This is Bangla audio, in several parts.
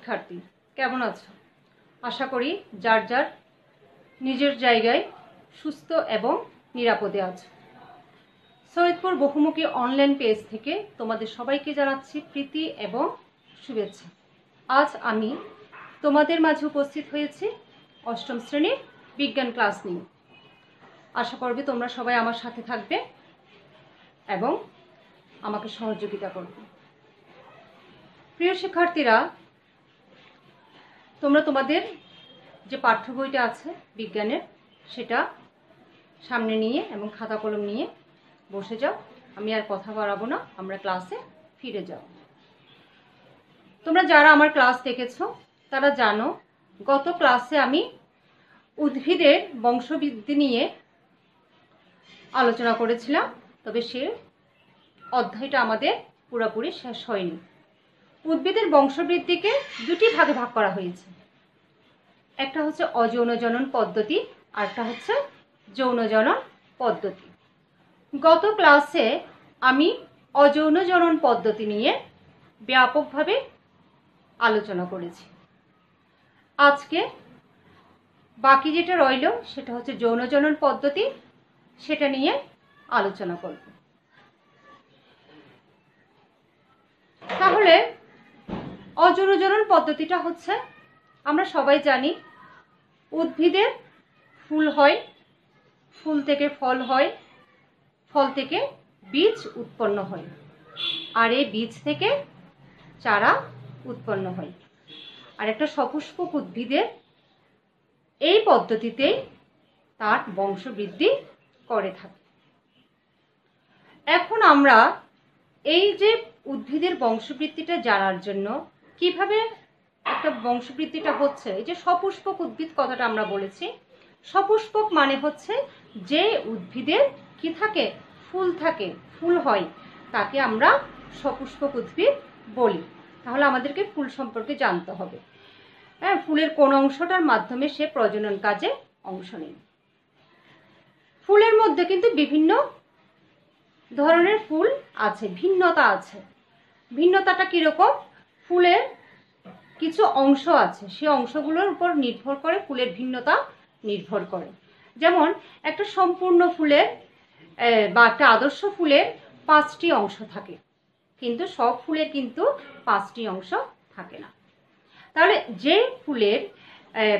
শিক্ষার্থী, কেমন আছো? আশা করি যার যার নিজের জায়গায় সুস্থ এবং নিরাপদে আছো। সৈয়দপুর বহুমুখী অনলাইন পেজ থেকে তোমাদের সবাইকে জানাচ্ছি প্রীতি এবং শুভেচ্ছা। আজ আমি তোমাদের মাঝে উপস্থিত হয়েছি অষ্টম শ্রেণীর বিজ্ঞান ক্লাস নিয়ে। আশা করবে তোমরা সবাই আমার সাথে থাকবে এবং আমাকে সহযোগিতা করবে। প্রিয় শিক্ষার্থীরা, তোমরা তোমাদের যে পাঠ্য বইটা আছে বিজ্ঞানের, সেটা সামনে নিয়ে এবং খাতা কলম নিয়ে বসে যাও। আমি আর কথা বাড়াবো না, আমরা ক্লাসে ফিরে যাও। তোমরা যারা আমার ক্লাস দেখেছো তারা জানো, গত ক্লাসে আমি উদ্ভিদের বংশবৃদ্ধি নিয়ে আলোচনা করেছিলাম, তবে সে অধ্যায়টা আমাদের পুরোপুরি শেষ হয়নি। উদ্ভিদের বংশবৃদ্ধিকে দুটি ভাগে ভাগ করা হয়েছে। একটা হচ্ছে অযৌন জনন পদ্ধতি, আর একটা হচ্ছে যৌন জনন পদ্ধতি। গত ক্লাসে আমি অযৌন জনন পদ্ধতি নিয়ে ব্যাপকভাবে আলোচনা করেছি। আজকে বাকি যেটা রইল সেটা হচ্ছে যৌন জনন পদ্ধতি, সেটা নিয়ে আলোচনা করব। তাহলে অযৌন জনন পদ্ধতিটা হচ্ছে, আমরা সবাই জানি উদ্ভিদের ফুল হয়, ফুল থেকে ফল হয়, ফল থেকে বীজ উৎপন্ন হয়, আর এই বীজ থেকে চারা উৎপন্ন হয়। আর একটা সপুষ্পক উদ্ভিদের এই পদ্ধতিতেই তার বংশবৃদ্ধি করে থাকে। এখন আমরা এই যে উদ্ভিদের বংশবৃদ্ধিটা জানার জন্য কিভাবে একটা বংশবৃদ্ধিটা হচ্ছে, এই যে সপুষ্পক উদ্ভিদ কথাটা আমরা বলেছি, সপুষ্পক মানে হচ্ছে যে উদ্ভিদের কি থাকে, ফুল থাকে, ফুল হয়, তাকে আমরা সপুষ্পক উদ্ভিদ বলি। তাহলে আমাদেরকে ফুল সম্পর্কে জানতে হবে। হ্যাঁ, ফুলের কোন অংশটার মাধ্যমে সে প্রজনন কাজে অংশ নেয়। ফুলের মধ্যে কিন্তু বিভিন্ন ধরনের ফুল আছে, ভিন্নতা আছে। ভিন্নতাটা কিরকম? ফুলের কিছু অংশ আছে, সেই অংশগুলোর উপর নির্ভর করে ফুলের ভিন্নতা নির্ভর করে। যেমন একটা সম্পূর্ণ ফুলের বা একটা আদর্শ ফুলের 5টি অংশ থাকে, কিন্তু সব ফুলের কিন্তু 5টি অংশ থাকে না। তাহলে যে ফুলের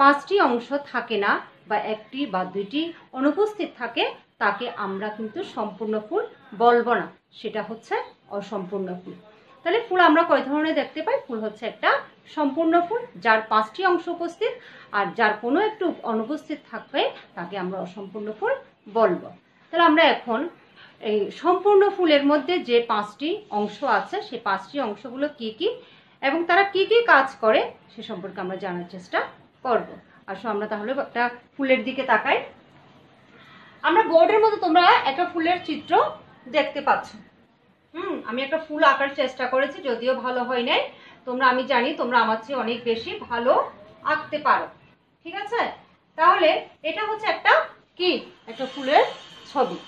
5টি অংশ থাকে না বা 1টি বা 2টি অনুপস্থিত থাকে, তাকে আমরা কিন্তু সম্পূর্ণ ফুল বলবো না, সেটা হচ্ছে অসম্পূর্ণ ফুল। তাহলে ফুল আমরা কয় ধরনের দেখতে পাই? ফুল হচ্ছে একটা সম্পূর্ণ ফুল যার 5টি অংশ উপস্থিত, আর যার কোনো একটু অনুপস্থিত থাকবে তাকে আমরা অসম্পূর্ণ ফুল বলবো। তাহলে আমরা এখন এই সম্পূর্ণ ফুলের মধ্যে যে 5টি অংশ আছে, সেই 5টি অংশগুলো কি কি এবং তারা কি কি কাজ করে সে সম্পর্কে আমরা জানার চেষ্টা করব। আসো আমরা তাহলে একটা ফুলের দিকে তাকাই। আমরা বোর্ডের মধ্যে তোমরা একটা ফুলের চিত্র দেখতে পাচ্ছ। আমি একটা ফুল আঁকার চেষ্টা করেছি, যদিও ভালো হয় নাই। আমি জানি তোমরা আমার চেয়ে অনেক বেশি ভালো আঁকতে পারো, ঠিক আছে? তাহলে এটা হচ্ছে একটা কি, একটা ফুলের ছবি।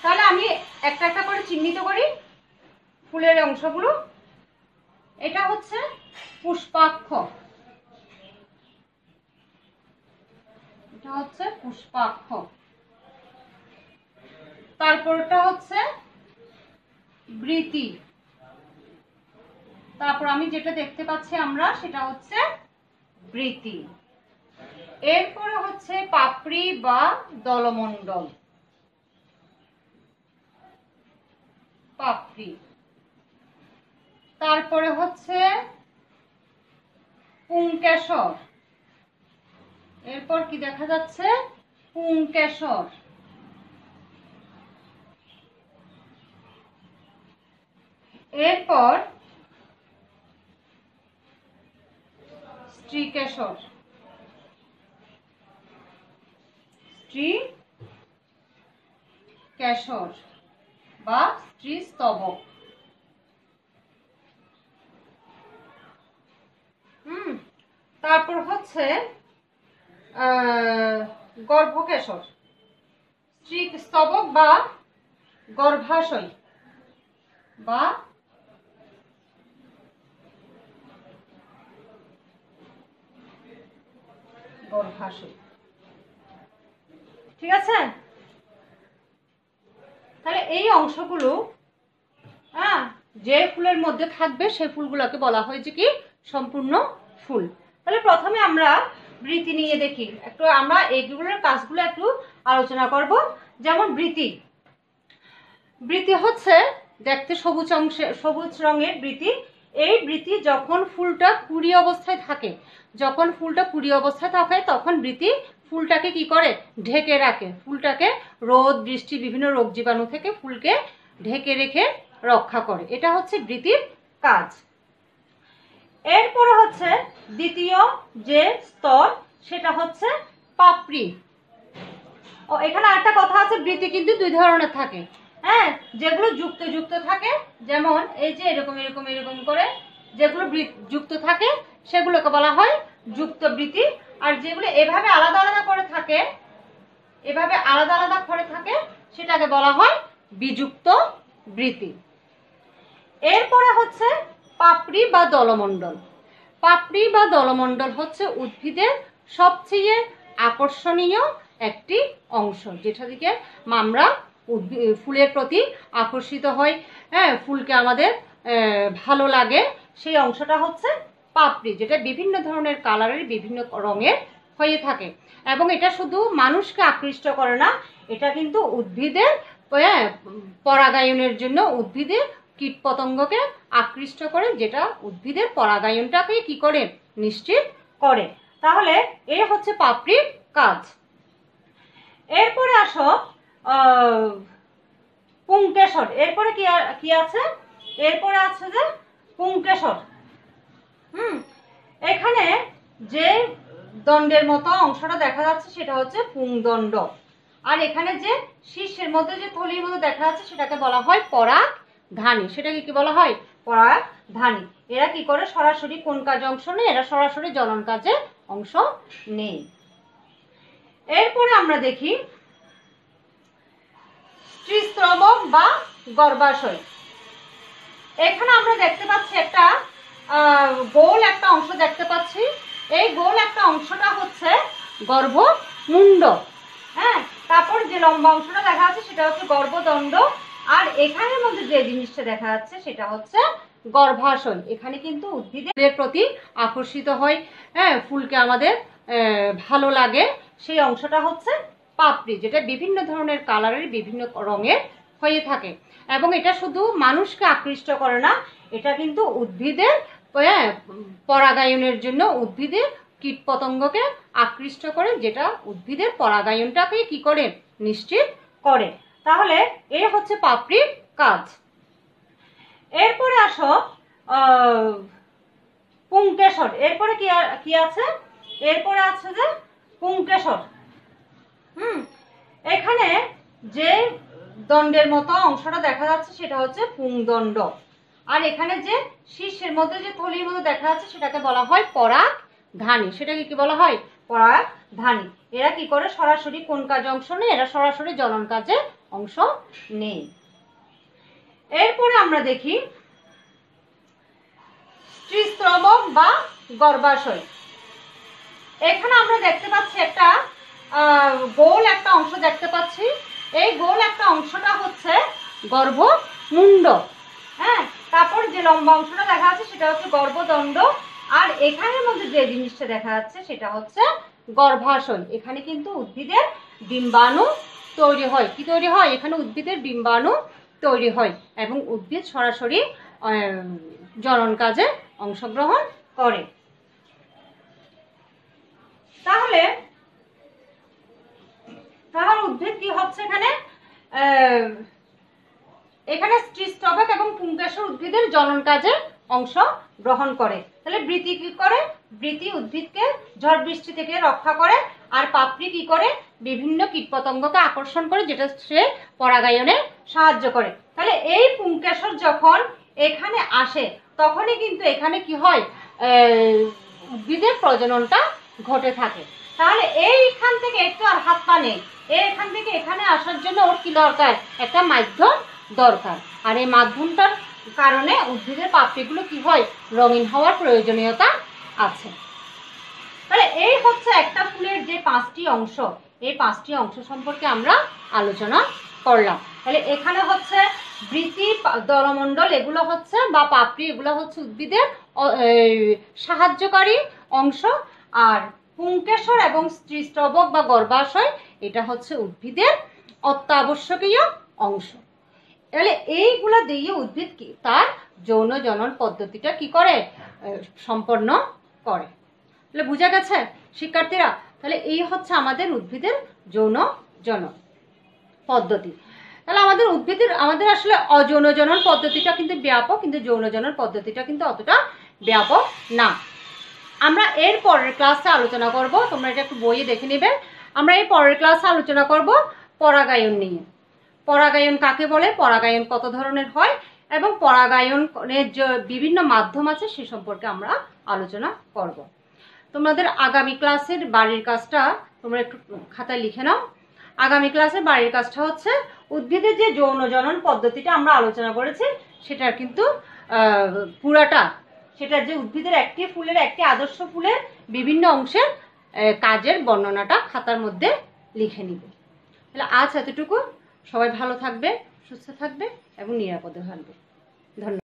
তাহলে আমি একটা একটা করে চিহ্নিত করি ফুলের অংশগুলো। এটা হচ্ছে পুষ্পাক্ষ, এটা হচ্ছে পুষ্পাক্ষ। তারপরটা হচ্ছে বৃতি। তারপর আমি যেটা দেখতে পাচ্ছি আমরা, সেটা হচ্ছে বৃতি। এরপরে হচ্ছে পাপড়ি বা দলমণ্ডল, পাপড়ি। তারপরে হচ্ছে পুংকেশর। এরপর কি দেখা যাচ্ছে? পুংকেশর। এরপর স্ত্রীকেশর, স্ত্রীকেশর বা স্ত্রীস্তবক। তারপর হচ্ছে গর্ভকেশর, স্ত্রীস্তবক বা গর্ভাশয় বা গর্ভাশয়। ঠিক আছে, তাহলে এই অংশগুলো যে ফুলের মধ্যে থাকবে সেই ফুলগুলোকে বলা হয় যে কি সম্পূর্ণ ফুল। তাহলে প্রথমে আমরা বৃতি নিয়ে দেখি, একটু আমরা এইগুলোর কাজগুলো একটু আলোচনা করব। যেমন বৃতি, বৃতি হচ্ছে দেখতে সবুজ রঙের বৃতি। এই বৃতি যখন ফুলটা কুড়ি অবস্থায় থাকে, তখন বৃতি ফুলটাকে কি করে ঢেকে রাখে, ফুলটাকে রোদ বৃষ্টি বিভিন্ন রোগ জীবাণু থেকে ফুলকে ঢেকে রেখে রক্ষা করে। এটা হচ্ছে বৃতির কাজ। এরপরে হচ্ছে দ্বিতীয় যে স্তর, সেটা হচ্ছে পাপড়ি। এখানে আরেকটা কথা আছে, বৃতি কিন্তু দুই ধরনের থাকে। যেগুলো যুক্ত থাকে, যেমন এই যে এরকম এরকম এরকম করে যেগুলো যুক্ত থাকে সেগুলোকে বলা হয় যুক্ত বৃতি। আর যেগুলো এভাবে আলাদা আলাদা করে থাকে সেটাকে বলা হয় বিযুক্ত বৃতি। এরপরে হচ্ছে পাপড়ি বা দলমণ্ডল। পাপড়ি বা দলমণ্ডল হচ্ছে উদ্ভিদের সবচেয়ে আকর্ষণীয় একটি অংশ, যেটা থেকে আমরা ফুলের প্রতি আকর্ষিত হই, ফুলকে আমাদের ভালো লাগে। সেই অংশটা হচ্ছে পাপড়ি, যেটা বিভিন্ন ধরনের কালারের বিভিন্ন রঙের হয়ে থাকে। এবং এটা শুধু মানুষকে আকৃষ্ট করে না, এটা কিন্তু উদ্ভিদের পরাগায়নের জন্য উদ্ভিদের কীটপতঙ্গকে আকৃষ্ট করে, যেটা উদ্ভিদের পরাগায়নটাকে কি করে নিশ্চিত করে। তাহলে এই হচ্ছে পাপড়ির কাজ। এরপরে আসো পুংকেশর। এরপরে কি আছে? এরপরে আছে যে পুংকেশর। এখানে যে দণ্ডের মতো অংশটা দেখা যাচ্ছে সেটা হচ্ছে পুংদণ্ড। আর এখানে যে শীর্ষের মধ্যে যে থলির মতো দেখা যাচ্ছে সেটাকে বলা হয় পরাগধানী। সেটাকে কি বলা হয়? পরাগধানী। এরা কি করে সরাসরি কোন কাজে অংশ নেয়? এরা সরাসরি জনন কাজে অংশ নেয়। এরপরে আমরা দেখি স্ত্রীস্ত্রবক বা গর্ভাশয়। এখানে আমরা দেখতে পাচ্ছি একটা গোল একটা অংশ দেখতে পাচ্ছি। এই গোল একটা অংশটা হচ্ছে গর্ভমুণ্ড। তারপর যে লম্বা অংশটা দেখা যাচ্ছে সেটা হচ্ছে গর্ভদণ্ড। আর এখানের মধ্যে যে জিনিসটা দেখা যাচ্ছে সেটা হচ্ছে গর্ভাশয়। এখানে কিন্তু উদ্ভিদের প্রতি আকর্ষিত হয়, ফুলকে আমাদের ভালো লাগে। সেই অংশটা হচ্ছে পাপড়ি, যেটা বিভিন্ন ধরনের কালারের বিভিন্ন রঙের হয়ে থাকে। এবং এটা শুধু মানুষকে আকৃষ্ট করে না, এটা কিন্তু উদ্ভিদের পরাগায়নের জন্য উদ্ভিদের কীটপতঙ্গকে আকৃষ্ট করে, যেটা উদ্ভিদের পরাগায়নটাকে কি করে নিশ্চিত করে। তাহলে এই হচ্ছে পাপড়ির কাজ। এরপরে আসো পুংকেশর। এরপরে কি আছে? এরপরে আছে যে পুংকেশর। এখানে যে দণ্ডের মতো অংশটা দেখা যাচ্ছে সেটা হচ্ছে পুংদণ্ড। আর এখানে যে শীর্ষের মধ্যে যে থলির মতো দেখা যাচ্ছে সেটাকে বলা হয় পরাগধানী। সেটাকে কি বলা হয়? পরাগধানী। এরা কি করে সরাসরি কোন কাজে অংশ নেয়? এরা সরাসরি জনন কাজে অংশ নেয়। এরপরে আমরা দেখি স্ত্রীস্ত্রবক বা গর্ভাশয়। এখানে আমরা দেখতে পাচ্ছি একটা গোল একটা অংশ দেখতে পাচ্ছি। এই গোল একটা অংশটা হচ্ছে গর্ভমুণ্ড। তারপর যে লম্বা অংশটা দেখা যাচ্ছে সেটা হচ্ছে গর্ভদণ্ড। আর এখানের মধ্যে যে জিনিসটা দেখা যাচ্ছে সেটা হচ্ছে গর্ভাশয়। এখানে কিন্তু উদ্ভিদের ডিম্বাণু তৈরি হয়। কি তৈরি হয়? এখানে উদ্ভিদের ডিম্বাণু তৈরি হয় এবং উদ্ভিদ সরাসরি জনন কাজে অংশগ্রহণ করে। তাহলে উদ্ভিদ কি হচ্ছে এখানে স্ত্রীস্ত্রবক এবং পুংকেশর উদ্ভিদের জনন কাজে অংশ গ্রহণ করে। তাহলে বৃতি কি করে? বৃতি উদ্ভিদকে ঝড় বৃষ্টি থেকে রক্ষা করে। আর পাপড়ি কি করে? বিভিন্ন কীটপতঙ্গকে আকর্ষণ করে, যেটা সে পরাগায়নে সাহায্য করে। তাহলে এই পুংকেশর যখন এখানে আসে তখনই কিন্তু এখানে কি হয়? উদ্ভিদের প্রজননটা ঘটে থাকে। তাহলে এইখান থেকে একটু আর হাত পা নেই, এখান থেকে এখানে আসার জন্য ওর কি দরকার? একটা মাধ্যম দরকার। আর এই মাধ্যমটার কারণে উদ্ভিদের পাপড়িগুলো কি হয়? রঙিন হওয়ার প্রয়োজনীয়তা আছে। তাহলে এই হচ্ছে একটা ফুলের যে 5টি অংশ, এই 5টি অংশ সম্পর্কে আমরা আলোচনা করলাম। তাহলে এখানে হচ্ছে বৃতি, দলমণ্ডল এগুলো হচ্ছে বা পাপড়ি, এগুলো হচ্ছে উদ্ভিদের সাহায্যকারী অংশ, আর পুংকেশর এবং স্ত্রীস্ত্রবক বা গর্ভাশয় এটা হচ্ছে উদ্ভিদের অত্যাবশ্যকীয় অংশ। তাহলে এইগুলো দিয়ে উদ্ভিদ কি তার যৌন জনন পদ্ধতিটা কি করে সম্পন্ন করে। তাহলে বুঝা গেছে শিক্ষার্থীরা? তাহলে এই হচ্ছে আমাদের উদ্ভিদের যৌন জনন পদ্ধতি। তাহলে আমাদের আসলে অযৌন জনন পদ্ধতিটা কিন্তু ব্যাপক, কিন্তু যৌন জনন পদ্ধতিটা কিন্তু অতটা ব্যাপক না। আমরা এর পরের ক্লাসে আলোচনা করব, তোমরা এটা একটু বইয়ে দেখে নেবে। আমরা এই পরের ক্লাসে আলোচনা করব পরাগায়ন নিয়ে। পরাগায়ন কাকে বলে, পরাগায়ন কত ধরনের হয় এবং পরাগায়নের যে বিভিন্ন মাধ্যম আছে সে সম্পর্কে আমরা আলোচনা করব। তোমাদের আগামী ক্লাসের বাড়ির কাজটা তোমরা একটু খাতায় লিখে নাও। আগামী ক্লাসের বাড়ির কাজটা হচ্ছে উদ্ভিদের যে যৌন জনন পদ্ধতিটা আমরা আলোচনা করেছি সেটার কিন্তু পুরাটা, সেটার যে উদ্ভিদের একটি ফুলের, একটি আদর্শ ফুলের বিভিন্ন অংশের কাজের বর্ণনাটা খাতার মধ্যে লিখে নিবে। তাহলে আজ এতটুকু। সবাই ভালো থাকবে, সুস্থ থাকবে এবং নিরাপদে থাকবে। ধন্যবাদ।